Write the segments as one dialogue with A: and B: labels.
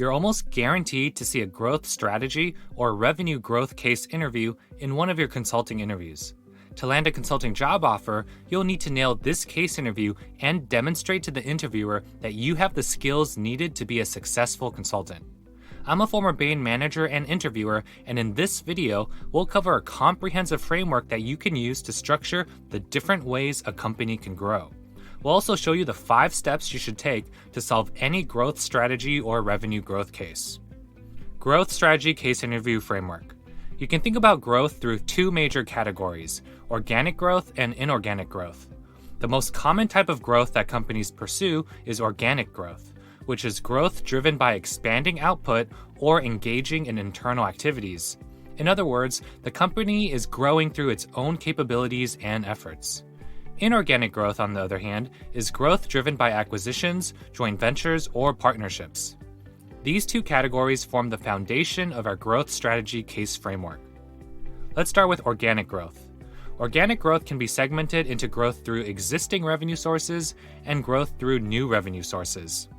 A: You're almost guaranteed to see a growth strategy or revenue growth case interview in one of your consulting interviews. To land a consulting job offer, you'll need to nail this case interview and demonstrate to the interviewer that you have the skills needed to be a successful consultant. I'm a former Bain manager and interviewer, and in this video, we'll cover a comprehensive framework that you can use to structure the different ways a company can grow. We'll also show you the 5 steps you should take to solve any growth strategy or revenue growth case. Growth Strategy Case Interview Framework. You can think about growth through 2 major categories, organic growth and inorganic growth. The most common type of growth that companies pursue is organic growth, which is growth driven by expanding output or engaging in internal activities. In other words, the company is growing through its own capabilities and efforts. Inorganic growth, on the other hand, is growth driven by acquisitions, joint ventures, or partnerships. These 2 categories form the foundation of our growth strategy case framework. Let's start with organic growth. Organic growth can be segmented into growth through existing revenue sources and growth through new revenue sources.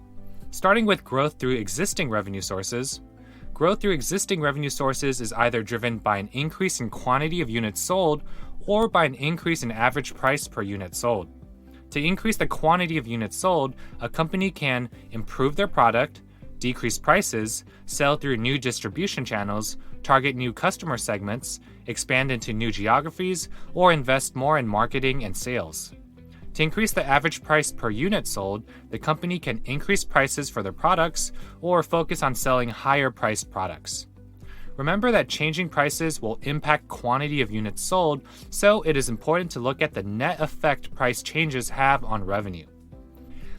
A: Starting with growth through existing revenue sources, growth through existing revenue sources is either driven by an increase in quantity of units sold or by an increase in average price per unit sold. To increase the quantity of units sold, a company can improve their product, decrease prices, sell through new distribution channels, target new customer segments, expand into new geographies, or invest more in marketing and sales. To increase the average price per unit sold, the company can increase prices for their products or focus on selling higher-priced products. Remember that changing prices will impact quantity of units sold, so it is important to look at the net effect price changes have on revenue.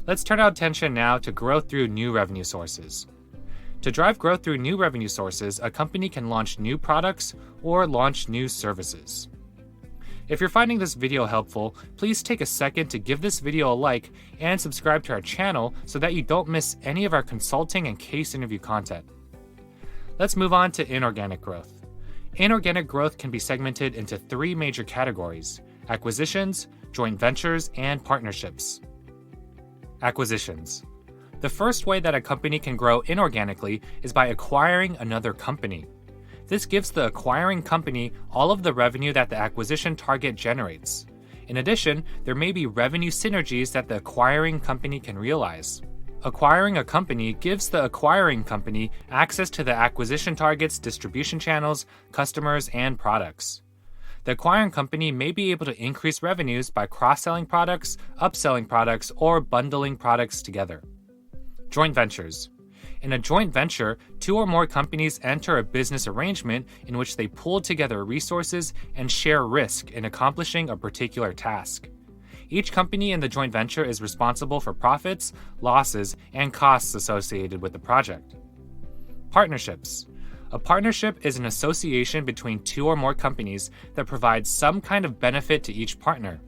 A: Let's turn our attention now to growth through new revenue sources. To drive growth through new revenue sources, a company can launch new products or launch new services. If you're finding this video helpful, please take a second to give this video a like and subscribe to our channel so that you don't miss any of our consulting and case interview content. Let's move on to inorganic growth. Inorganic growth can be segmented into 3 major categories: acquisitions, joint ventures, and partnerships. Acquisitions. The first way that a company can grow inorganically is by acquiring another company. This gives the acquiring company all of the revenue that the acquisition target generates. In addition, there may be revenue synergies that the acquiring company can realize. Acquiring a company gives the acquiring company access to the acquisition target's distribution channels, customers, and products. The acquiring company may be able to increase revenues by cross-selling products, upselling products, or bundling products together. Joint ventures. In a joint venture, 2 or more companies enter a business arrangement in which they pool together resources and share risk in accomplishing a particular task. Each company in the joint venture is responsible for profits, losses, and costs associated with the project. Partnerships. A partnership is an association between 2 or more companies that provides some kind of benefit to each partner.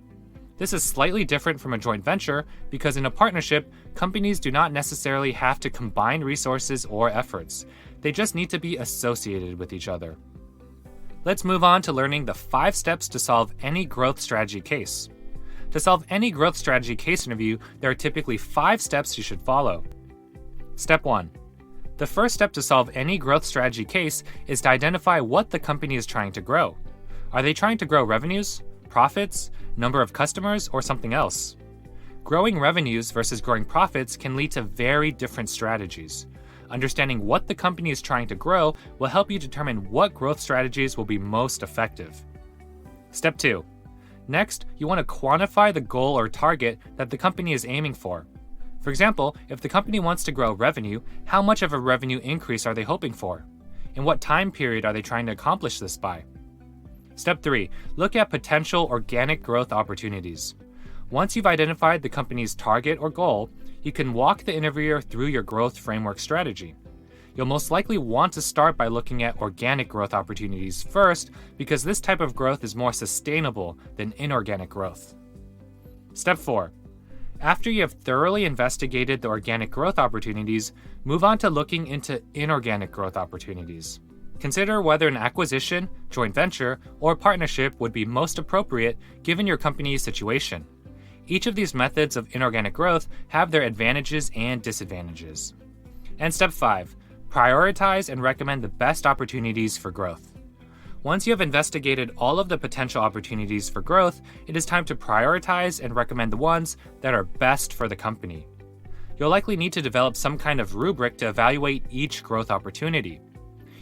A: This is slightly different from a joint venture because in a partnership, companies do not necessarily have to combine resources or efforts. They just need to be associated with each other. Let's move on to learning the 5 steps to solve any growth strategy case. To solve any growth strategy case interview, there are typically 5 steps you should follow. Step 1. The first step to solve any growth strategy case is to identify what the company is trying to grow. Are they trying to grow revenues, profits, number of customers, or something else? Growing revenues versus growing profits can lead to very different strategies. Understanding what the company is trying to grow will help you determine what growth strategies will be most effective. Step 2. Next, you want to quantify the goal or target that the company is aiming for. For example, if the company wants to grow revenue, how much of a revenue increase are they hoping for? In what time period are they trying to accomplish this by? Step 3. Look at potential organic growth opportunities. Once you've identified the company's target or goal, you can walk the interviewer through your growth framework strategy. You'll most likely want to start by looking at organic growth opportunities first because this type of growth is more sustainable than inorganic growth. Step 4. After you have thoroughly investigated the organic growth opportunities, move on to looking into inorganic growth opportunities. Consider whether an acquisition, joint venture, or partnership would be most appropriate given your company's situation. Each of these methods of inorganic growth have their advantages and disadvantages. And step 5, Prioritize and recommend the best opportunities for growth. Once you have investigated all of the potential opportunities for growth, it is time to prioritize and recommend the ones that are best for the company. You'll likely need to develop some kind of rubric to evaluate each growth opportunity.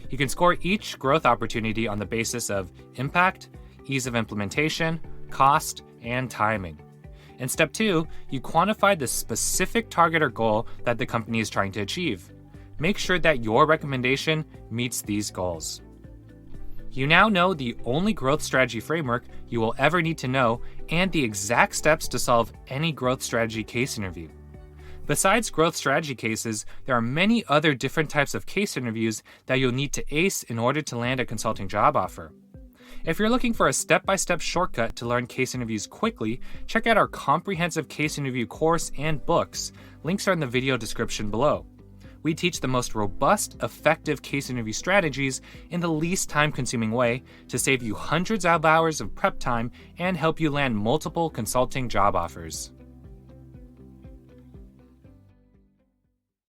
A: You can score each growth opportunity on the basis of impact, ease of implementation, cost, and timing. In step 2, you quantify the specific target or goal that the company is trying to achieve. Make sure that your recommendation meets these goals. You now know the only growth strategy framework you will ever need to know and the exact steps to solve any growth strategy case interview. Besides growth strategy cases, there are many other different types of case interviews that you'll need to ace in order to land a consulting job offer. If you're looking for a step-by-step shortcut to learn case interviews quickly, check out our comprehensive case interview course and books. Links are in the video description below. We teach the most robust, effective case interview strategies in the least time-consuming way to save you hundreds of hours of prep time and help you land multiple consulting job offers.